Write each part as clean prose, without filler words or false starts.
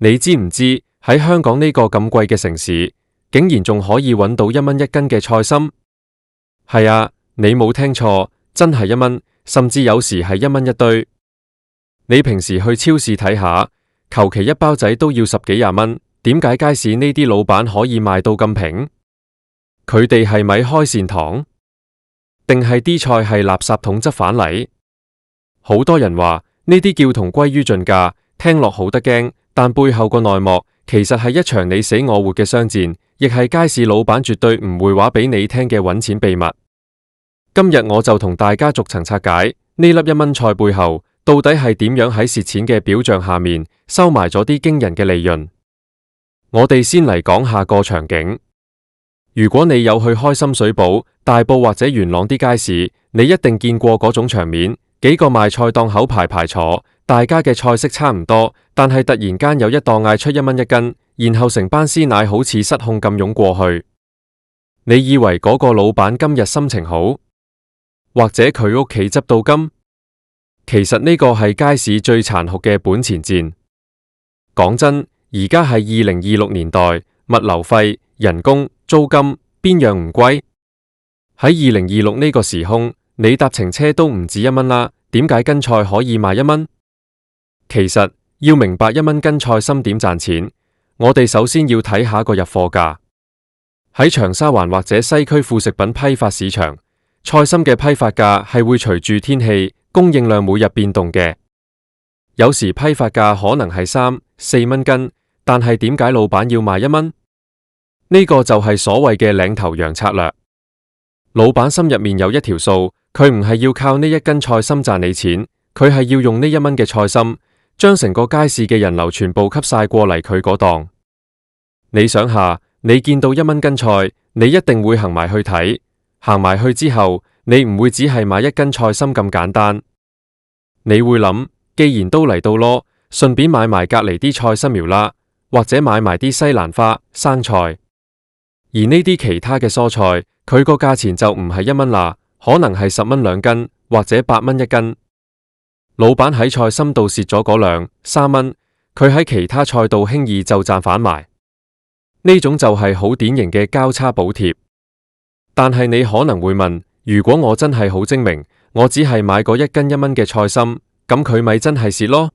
你知唔知喺香港呢個咁貴嘅城市，竟然仲可以揾到1蚊1斤嘅菜心？係啊，你冇聽錯，真係1蚊，甚至有時係1蚊一堆。你平時去超市睇下，求其一包仔都要10幾20蚊，點解街市呢啲老闆可以賣到咁平？佢哋係咪開善堂？定係啲菜係垃圾桶執返嚟？好多人話呢啲叫同歸於盡㗎，聽落好得驚，但背後個內幕其實係一場你死我活嘅商戰，亦係街市老闆絕對唔會話俾你聽嘅揾錢秘密。今日我就同大家逐層拆解呢粒1蚊菜背後到底係點樣喺蝕錢嘅表象下面收埋咗啲驚人嘅利潤。我哋先嚟講下個場景。如果你有去開深水埗、大埔或者元朗啲街市，你一定見過嗰種場面，幾個賣菜檔口排排坐，大家嘅菜式差唔多，但係突然間有一檔嗌出1蚊1斤，然後成班師奶好似失控咁湧過去。你以為嗰個老闆今日心情好，或者佢屋企執到金？其實呢個係街市最殘酷嘅本錢戰。講真，而家係2026年代，物流費、人工、租金邊樣唔貴？喺2026呢個時空，你搭程車都唔止1蚊啦，點解斤菜可以賣1蚊？其實要明白1蚊斤菜心點賺錢，我哋首先要睇下個入貨價。喺長沙灣或者西區副食品批發市場，菜心嘅批發價係會隨住天氣、供應量每日變動嘅。有時批發價可能係3、4蚊斤，但係點解老闆要賣1蚊？呢個就係所謂嘅領頭羊策略。老闆心入面有一條數，佢唔係要靠呢1斤菜心賺你錢，佢係要用呢1蚊嘅菜心，將成個街市嘅人流全部吸晒過嚟佢嗰檔。你想下，你見到1蚊斤菜，你一定會行埋去睇，行埋去之後，你唔會只係買1斤菜心咁簡單，你會諗，既然都嚟到咯，順便買埋隔籬啲菜心苗啦，或者買埋啲西蘭花、生菜。而呢啲其他嘅蔬菜，佢個價錢就唔係1蚊啦，可能係10蚊2斤，或者8蚊1斤。老闆喺菜心度蝕咗嗰2、3蚊，佢喺其他菜度輕易就賺返埋。呢種就係好典型嘅交叉補貼。但係你可能會問，如果我真係好精明，我只係買嗰1斤1蚊嘅菜心，咁佢咪真係蝕咯？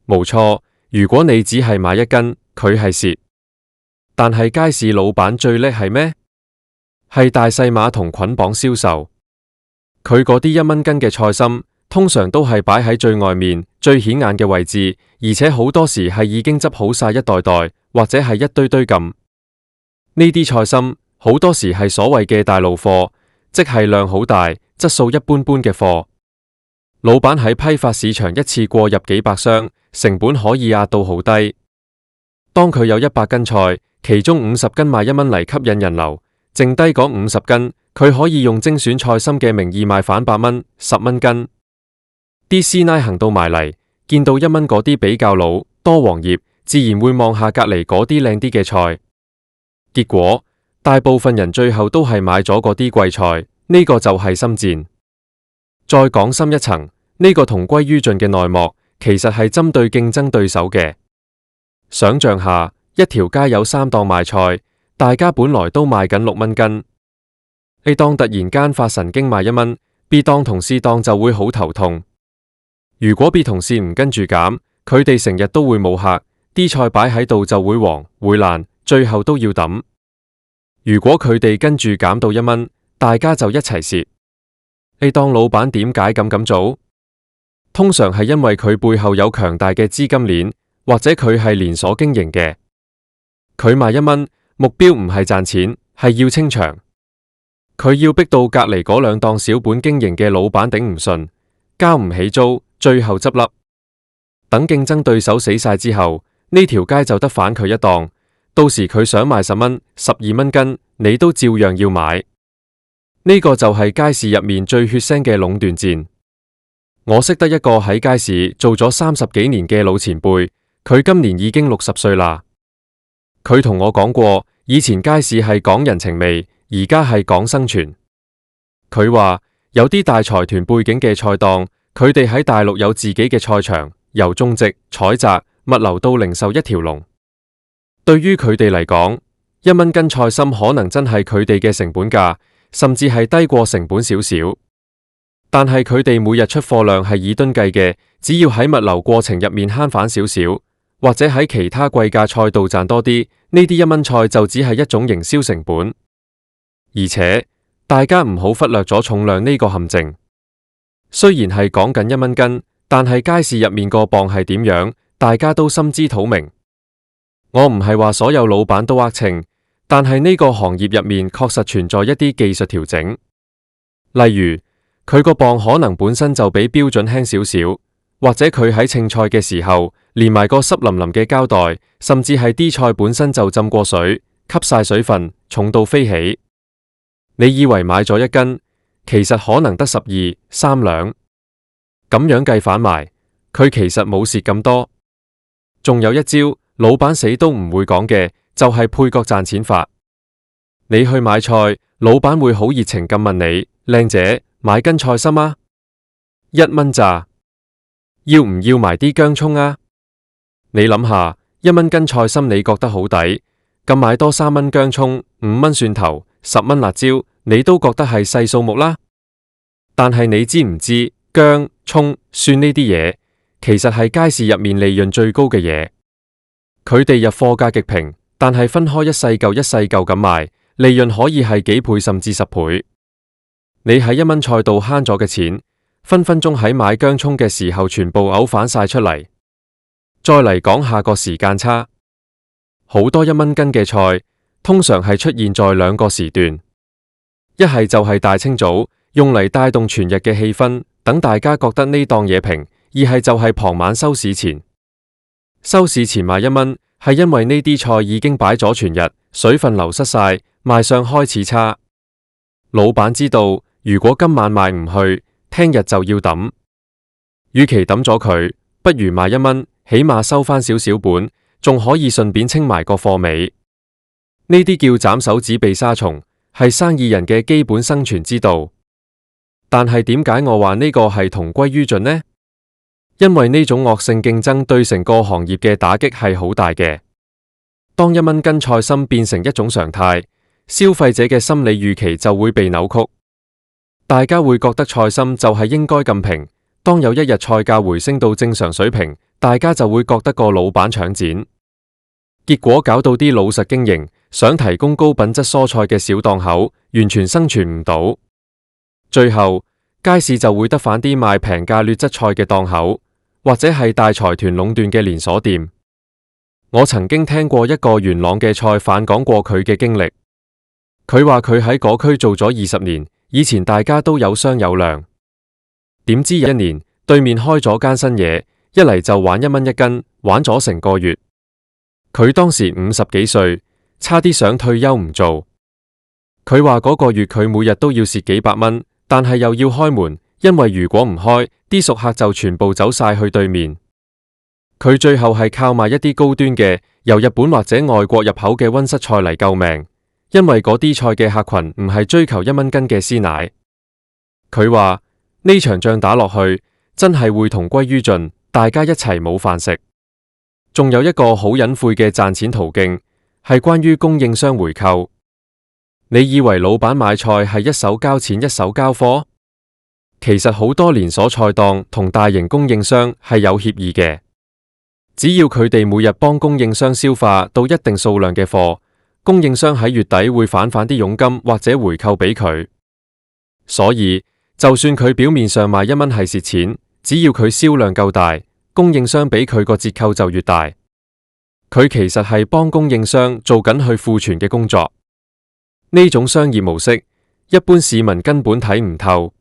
冇錯，如果你只係買1斤，佢係蝕。但係街市老闆最叻係咩？係大細碼同捆綁銷售。佢嗰啲1蚊斤嘅菜心，通常都係擺喺最外面、最顯眼嘅位置，而且好多時係已經執好晒一袋袋，或者係一堆堆咁。呢啲菜心好多時係所謂嘅大路貨，即係量好大、質素一般般嘅貨。老闆喺批發市場一次過入幾百箱，成本可以壓到好低。當佢有100斤菜，其中50斤賣1蚊嚟吸引人流，剩低嗰50斤，佢可以用精選菜心嘅名義賣返8蚊、10蚊斤。啲師奶行到埋嚟，見到1蚊嗰啲比較老、多黃葉，自然會望下隔籬嗰啲靚啲嘅菜。結果大部分人最後都係買咗嗰啲貴菜，呢個就係心戰。再講深一層，呢個同歸於盡嘅內幕，其實係針對競爭對手嘅。想象下，一條街有3檔賣菜，大家本來都賣緊6蚊斤。A 檔突然間發神經賣1蚊，B 檔同C檔就會好頭痛。如果 B 同事唔跟住減，佢哋成日都會冇客，啲菜擺喺度就會黃會爛，最後都要抌。如果佢哋跟住減到1蚊，大家就一齊蝕。A 檔老闆點解咁做？通常係因為佢背後有強大嘅資金鏈，或者佢係連鎖經營嘅。佢賣1蚊，目標唔係賺錢，係要清場。佢要逼到隔籬嗰2檔小本經營嘅老闆頂唔順，交唔起租，最後執笠。等競爭對手死晒之後，呢條街就得返佢一檔。到時佢想賣10蚊、12蚊斤，你都照樣要買。呢個就係街市入面最血腥嘅壟斷戰。我識得一個喺街市做咗30幾年嘅老前輩，佢今年已經60歲啦。佢同我講過，以前街市係講人情味，而家係講生存。佢話有啲大財團背景嘅菜檔，佢哋喺大陸有自己嘅菜場，由種植、採摘、物流到零售一條龍。對於佢哋嚟講，1蚊斤菜心可能真係佢哋嘅成本價，甚至係低過成本少少。但係佢哋每日出貨量係以噸計嘅，只要喺物流過程入面慳返少少，或者喺其他貴價菜度賺多啲，呢啲1蚊菜就只係一種營銷成本。而且大家唔好忽略咗重量呢個陷阱。雖然係講緊1蚊斤，但係街市入面個磅係點樣，大家都心知肚明。我唔係話所有老闆都呃秤，但係呢個行業入面確實存在一啲技術調整。例如佢個磅可能本身就比標準輕少少，或者佢喺稱菜嘅時候連埋個濕淋淋嘅膠袋，甚至係啲菜本身就浸過水，吸晒水分，重到飛起。你以為買咗1斤，其實可能得12、3兩，咁樣計反埋，佢其實冇蝕咁多。仲有一招，老闆死都唔會講嘅，就係配角賺錢法。你去買菜，老闆會好熱情咁問你：靚姐，買斤菜心啊？1蚊咋？要唔要埋啲薑蔥啊？你諗下，1蚊斤菜心你覺得好抵，咁買多3蚊薑蔥、5蚊蒜頭、10蚊辣椒，你都覺得係細數目啦。但係你知唔知薑、蔥、蒜呢啲嘢，其實係街市入面利潤最高嘅嘢。佢哋入貨價極平，但係分開一細嚿一細嚿咁賣，利潤可以係幾倍甚至10倍。你喺1蚊菜度慳咗嘅錢，分分鐘喺買薑蔥嘅時候全部嘔反晒出嚟。再嚟講下個時間差，好多1蚊斤嘅菜，通常係出現在2個時段，一係就係大清早，用嚟帶動全日嘅氣氛，等大家覺得呢檔嘢平；二係就係傍晚收市前。收市前賣1蚊，係因為呢啲菜已經擺咗全日，水分流失晒，賣相開始差。老闆知道，如果今晚賣唔去，聽日就要抌。與其抌咗佢，不如賣1蚊，起碼收返少少本，仲可以順便清埋個貨尾。呢啲叫斬手指避沙蟲，係生意人嘅基本生存之道。但係點解我話呢個係同歸於盡呢？因為呢種惡性競爭對成個行業嘅打擊係好大嘅。當1蚊斤菜心變成一種常態，消費者嘅心理預期就會被扭曲。大家會覺得菜心就係應該咁平，當有一日菜價回升到正常水平，大家就會覺得個老闆搶錢，結果搞到啲老實經營想提供高品質蔬菜嘅小檔口完全生存唔到，最後街市就會得返啲賣平價劣質菜嘅檔口，或者係大財團壟斷嘅連鎖店。我曾經聽過一個元朗嘅菜販講過佢嘅經歷，佢話佢喺嗰區做咗20年。以前大家都有商有量，點知有1年對面開咗間新嘢，一嚟就玩1蚊1斤，玩咗成個月。佢當時50幾歲，差啲想退休唔做。佢話嗰個月佢每日都要蝕幾百蚊，但係又要開門，因為如果唔開，啲熟客就全部走晒去對面。佢最後係靠賣一啲高端嘅由日本或者外國入口嘅溫室菜嚟救命。因為嗰啲菜嘅客群唔係追求1蚊斤嘅鮮奶。佢話呢場仗打落去，真係會同歸於盡，大家一齊冇飯食。仲有一個好隱晦嘅賺錢途徑，係關於供應商回扣。你以為老闆買菜係一手交錢一手交貨？其實好多連鎖菜檔同大型供應商係有協議嘅，只要佢哋每日幫供應商消化到一定數量嘅貨，供應商喺月底會返啲佣金或者回扣俾佢。所以就算佢表面上賣1蚊係蝕錢，只要佢銷量夠大，供應商俾佢個折扣就越大。佢其實係幫供應商做緊去庫存嘅工作。呢種商業模式，一般市民根本睇唔透。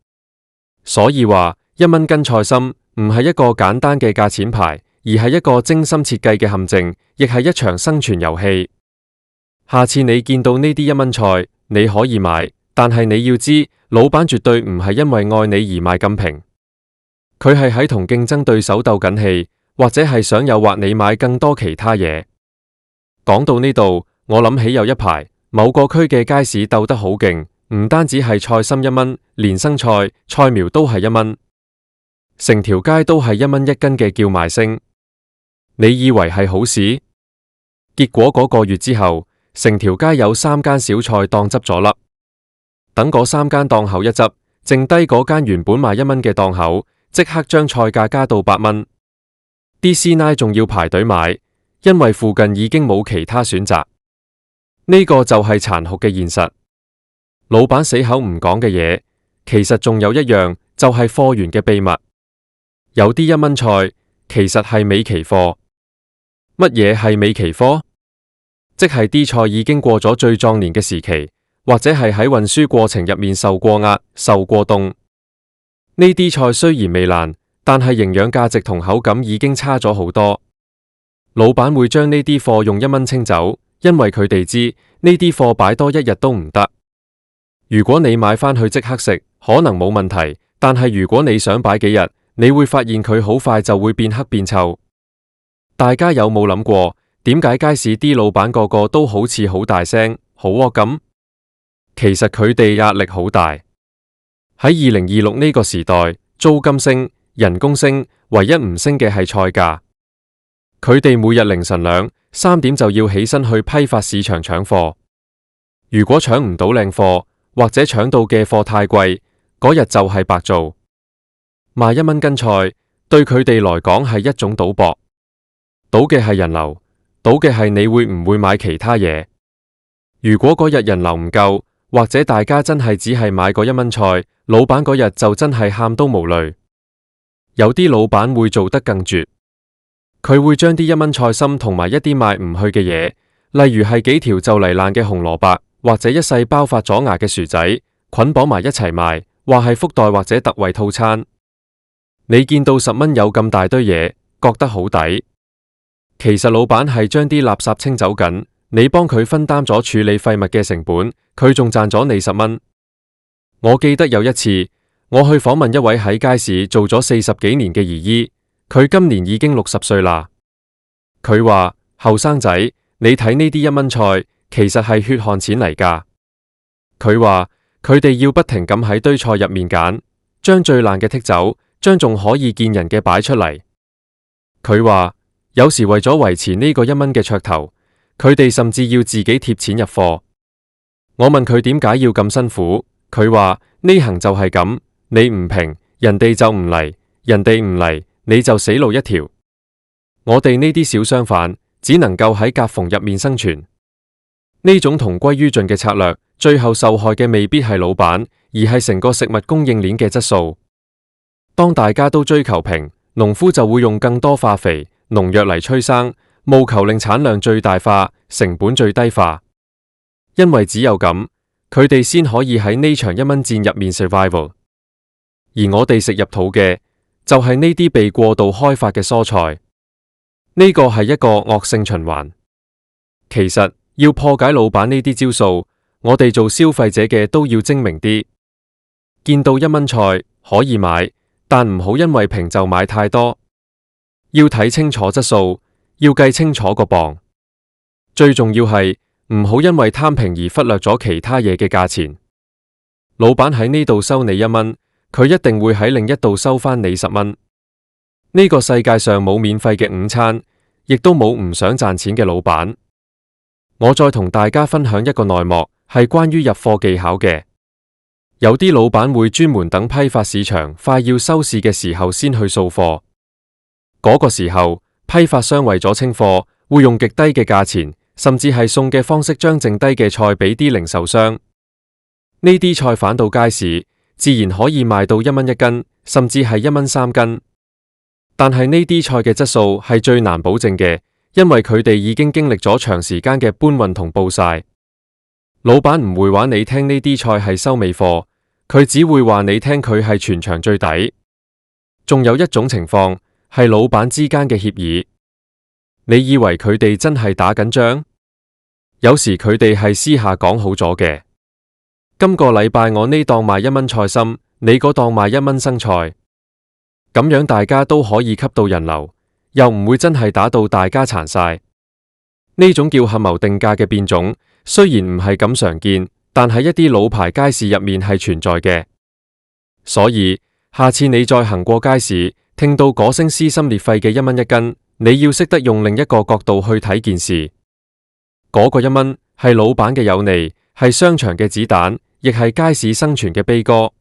所以話1蚊斤菜心唔係一個簡單嘅價錢牌，而係一個精心設計嘅陷阱，亦係一場生存遊戲。下次你見到呢啲1蚊菜，你可以買，但係你要知，老闆絕對唔係因為愛你而賣咁平，佢係喺同競爭對手鬥緊氣，或者係想誘惑你買更多其他嘢。講到呢度，我諗起有一排某個區嘅街市鬥得好勁，唔單止係菜心1蚊，連生菜、菜苗都係1蚊，成條街都係1蚊1斤嘅叫賣聲。你以為係好事？結果嗰個月之後，成條街有3間小菜檔執咗笠。等嗰3間檔口一執，剩低嗰間原本賣1蚊嘅檔口，即刻將菜價加到8蚊。啲師奶仲要排隊買，因為附近已經冇其他選擇。呢個就係殘酷嘅現實。老闆死口唔講嘅嘢，其實仲有一樣，就係貨源嘅秘密。有啲1蚊菜，其實係尾期貨。乜嘢係尾期貨？即係啲菜已經過咗最壯年嘅時期，或者係喺運輸過程入面受過壓、受過凍。呢啲菜雖然未爛，但係營養價值同口感已經差咗好多。老闆會將呢啲貨用1蚊清走，因為佢哋知呢啲貨擺多1日都唔得。如果你買返去即刻食，可能冇問題，但係如果你想擺幾日，你會發現佢好快就會變黑變臭。大家有冇諗過，點解街市啲老闆個個都好似好大聲、好惡咁？其實佢哋壓力好大。喺2026呢個時代，租金升、人工升，唯一唔升嘅係菜價。佢哋每日凌晨2、3點就要起身去批發市場搶貨。如果搶唔到靚貨，或者搶到嘅貨太貴，嗰日就係白做。賣1蚊斤菜，對佢哋來講係一種賭博，賭嘅係人流，賭嘅係你會唔會買其他嘢。如果嗰日人流唔夠，或者大家真係只係買嗰1蚊菜，老闆嗰日就真係喊都無淚。有啲老闆會做得更絕，佢會將啲1蚊菜心同埋一啲賣唔去嘅嘢，例如係幾條就嚟爛嘅紅蘿蔔，或者一細包發咗芽嘅薯仔，捆綁埋一齊賣，話係福袋或者特惠套餐。你見到10蚊有咁大堆嘢，覺得好抵。其實老闆係將啲垃圾清走緊，你幫佢分擔咗處理廢物嘅成本，佢仲賺咗你10蚊。我記得有一次，我去訪問一位喺街市做咗40幾年嘅姨姨，佢今年已經60歲啦。佢話：後生仔，你睇呢啲1蚊菜，其實係血汗錢嚟㗎。佢話佢哋要不停咁喺堆菜入面揀，將最爛嘅剔走，將仲可以見人嘅擺出嚟。佢話有時為咗維持呢個1蚊嘅噱頭，佢哋甚至要自己貼錢入貨。我問佢點解要咁辛苦，佢話呢行就係咁，你唔平，人哋就唔嚟，人哋唔嚟，你就死路一條。我哋呢啲小商販只能夠喺夾縫入面生存。呢種同歸於盡嘅策略，最後受害嘅未必係老闆，而係成個食物供應鏈嘅質素。當大家都追求平，農夫就會用更多化肥、農藥嚟催生，務求令產量最大化，成本最低化。因為只有咁，佢哋先可以喺呢場1蚊戰入面 survival。而我哋食入肚嘅，就係呢啲被過度開發嘅蔬菜。呢個係一個惡性循環。其實要破解老闆呢啲招數，我哋做消費者嘅都要精明啲。見到1蚊菜可以買，但唔好因為平就買太多。要睇清楚質素，要計清楚個磅。最重要係唔好因為貪平而忽略咗其他嘢嘅價錢。老闆喺呢度收你1蚊，佢一定會喺另一度收返你10蚊。呢個世界上冇免費嘅午餐，亦都冇唔想賺錢嘅老闆。我再同大家分享一個內幕，係關於入貨技巧嘅。有啲老闆會專門等批發市場快要收市嘅時候先去掃貨。嗰個時候，批發商為咗清貨，會用極低嘅價錢，甚至係送嘅方式，將剩低嘅菜俾啲零售商。呢啲菜返到街市，自然可以賣到1蚊1斤，甚至係1蚊3斤。但係呢啲菜嘅質素係最難保證嘅，因為佢哋已經經歷咗長時間嘅搬運同暴曬。老闆唔會話你聽呢啲菜係收尾貨，佢只會話你聽佢係全場最抵。仲有一種情況係老闆之間嘅協議，你以為佢哋真係打緊仗？有時佢哋係私下講好咗嘅。今個禮拜我呢檔賣1蚊菜心，你嗰檔賣1蚊生菜，咁樣大家都可以吸到人流，又唔會真係打到大家殘晒。呢種叫合謀定價嘅變種，雖然唔係咁常見，但喺一啲老牌街市入面係存在嘅。所以下次你再行過街市，聽到嗰聲撕心裂肺嘅1蚊1斤，你要識得用另一個角度去睇件事。嗰個1蚊係老闆嘅有利，係商場嘅子彈，亦係街市生存嘅悲歌。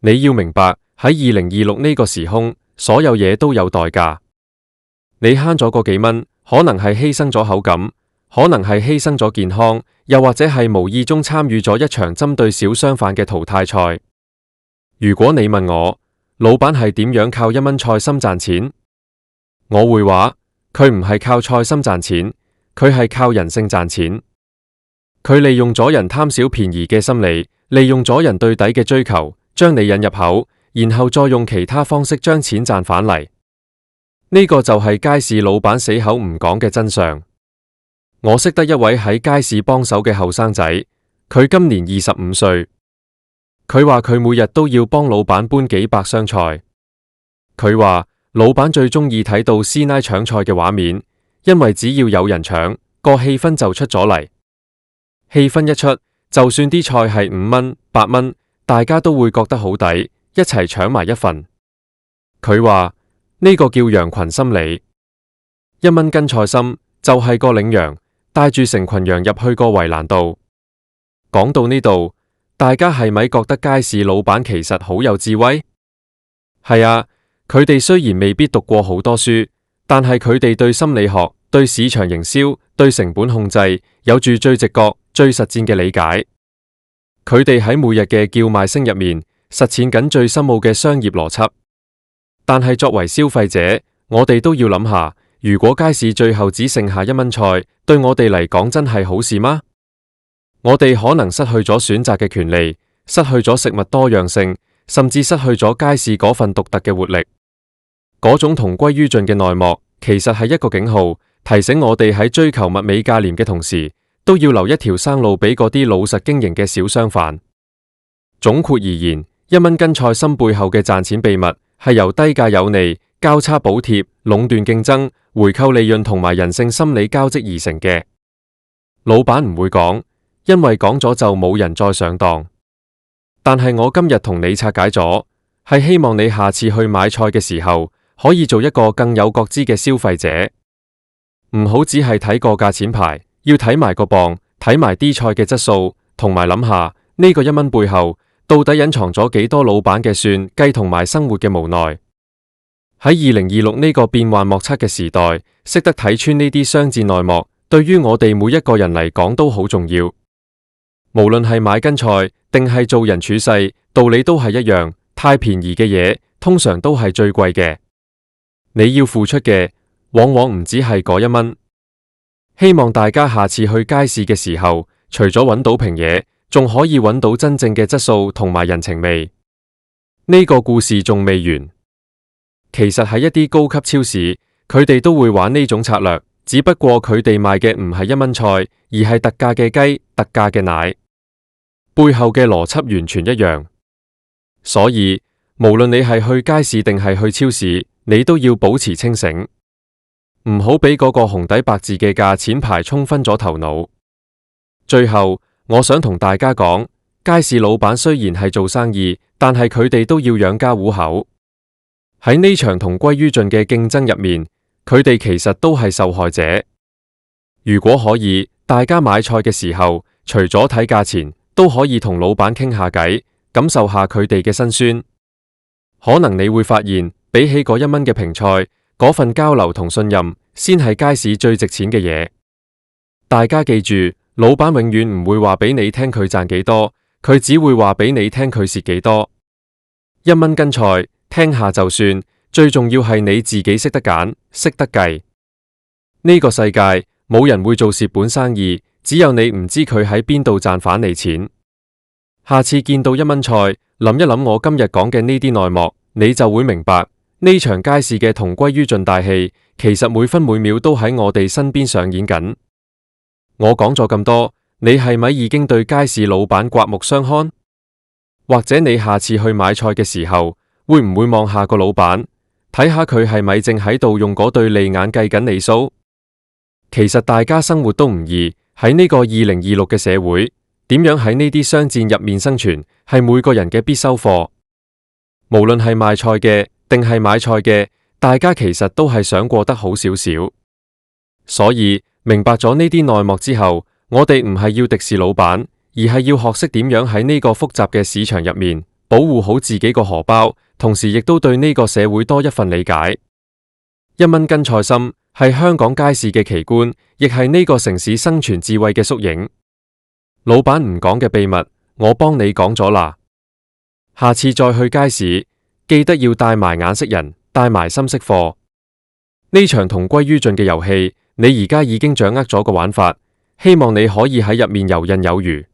你要明白喺2026呢個時空，所有嘢都有代價。你慳咗嗰幾蚊，可能係犧牲咗口感，可能係犧牲咗健康，又或者係無意中參與咗一場針對小商販嘅淘汰賽。如果你問我，老闆係點樣靠1蚊菜心賺錢？我會話，佢唔係靠菜心賺錢，佢係靠人性賺錢。佢利用咗人貪小便宜嘅心理，利用咗人對底嘅追求，將你引入口，然後再用其他方式將錢賺返嚟。呢個就係街市老闆死口唔講嘅真相。我識得一位喺街市幫手嘅後生仔，佢今年25歲。佢話佢每日都要幫老闆搬幾百箱菜。佢話老闆最中意睇到師奶搶菜嘅畫面，因為只要有人搶，個氣氛就出咗嚟。氣氛一出，就算啲菜係5蚊、8蚊，大家都會覺得好抵，一齊搶埋一份。佢話呢個叫羊群心理。1蚊斤菜心就係個領羊帶住成群羊入去個圍欄度。講到呢度，大家係咪覺得街市老闆其實好有智慧？係啊，佢哋雖然未必讀過好多書，但係佢哋對心理學、對市場營銷、對成本控制有住最直覺、最實戰嘅理解。佢哋喺每日嘅叫賣聲入面實踐緊最深奧嘅商業邏輯。但係作為消費者，我哋都要諗下，如果街市最後只剩下1蚊菜，對我哋嚟講真係好事嗎？我哋可能失去咗選擇嘅權利，失去咗食物多樣性，甚至失去咗街市嗰份獨特嘅活力。嗰種同歸於盡嘅內幕，其實係一個警號，提醒我哋喺追求物美價廉嘅同時，都要留一條生路俾嗰啲老實經營嘅小商販。總括而言，1蚊斤菜心背後嘅賺錢秘密，係由低價有利、交叉補貼、壟斷競爭、回購利潤同埋人性心理交織而成嘅。老闆唔會講，因為講咗就冇人再上當。但係我今日同你拆解咗，係希望你下次去買菜嘅時候，可以做一個更有覺知嘅消費者，唔好只係睇個價錢牌，要睇埋個磅，睇埋啲菜嘅質素，同埋諗下呢個1蚊背後到底隱藏咗幾多老闆嘅算計同埋生活嘅無奈。喺2026呢個變幻莫測嘅時代，識得睇穿呢啲商戰內幕，對於我哋每一個人嚟講都好重要。無論係買斤菜定係做人處世，道理都係一樣。太便宜嘅嘢，通常都係最貴嘅。你要付出嘅，往往唔止係嗰1蚊。希望大家下次去街市嘅時候，除咗揾到平嘢，仲可以揾到真正嘅質素同埋人情味。呢個故事仲未完。其實喺一啲高級超市，佢哋都會玩呢種策略，只不過佢哋賣嘅唔係1蚊菜，而係特價嘅雞、特價嘅奶。背後嘅邏輯完全一樣。所以無論你係去街市定係去超市，你都要保持清醒，唔好俾嗰個紅底白字嘅價錢牌沖昏咗頭腦。最後，我想同大家講，街市老闆雖然係做生意，但係佢哋都要養家糊口。喺呢場同歸於盡嘅競爭入面，佢哋其實都係受害者。如果可以，大家買菜嘅時候，除咗睇價錢，都可以同老闆傾下偈，感受下佢哋嘅辛酸。可能你會發現，比起嗰1蚊嘅平菜，嗰份交流同信任，先係街市最值錢嘅嘢。大家記住，老闆永遠唔會話俾你聽佢賺幾多，佢只會話俾你聽佢蝕幾多。1蚊斤菜，聽下就算，最重要係你自己識得揀，識得計。呢個世界冇人會做蝕本生意，只有你唔知佢喺邊度賺返你錢。下次見到1蚊菜，諗一諗我今日講嘅呢啲內幕，你就會明白呢場街市嘅同歸於盡大戲，其實每分每秒都喺我哋身邊上演緊。我講咗咁多，你係咪已經對街市老闆刮目相看？或者你下次去買菜嘅時候，會唔會望下個老闆，睇下佢係咪正喺度用嗰對利眼計緊你數？其實大家生活都唔易，喺呢個2026嘅社會，點樣喺呢啲商戰入面生存，係每個人嘅必修課。無論係賣菜嘅，定係買菜嘅，大家其實都係想過得好少少。所以明白咗呢啲內幕之後，我哋唔係要敵視老闆，而係要學識點樣喺呢個複雜嘅市場入面保護好自己個荷包，同時亦都對呢個社會多一份理解。1蚊斤菜心係香港街市嘅奇觀，亦係呢個城市生存智慧嘅縮影。老闆唔講嘅秘密，我幫你講咗啦。下次再去街市，記得要帶埋眼識人，帶埋心識貨。呢場同歸於盡嘅遊戲，你而家已經掌握咗個玩法，希望你可以喺入面游刃有餘。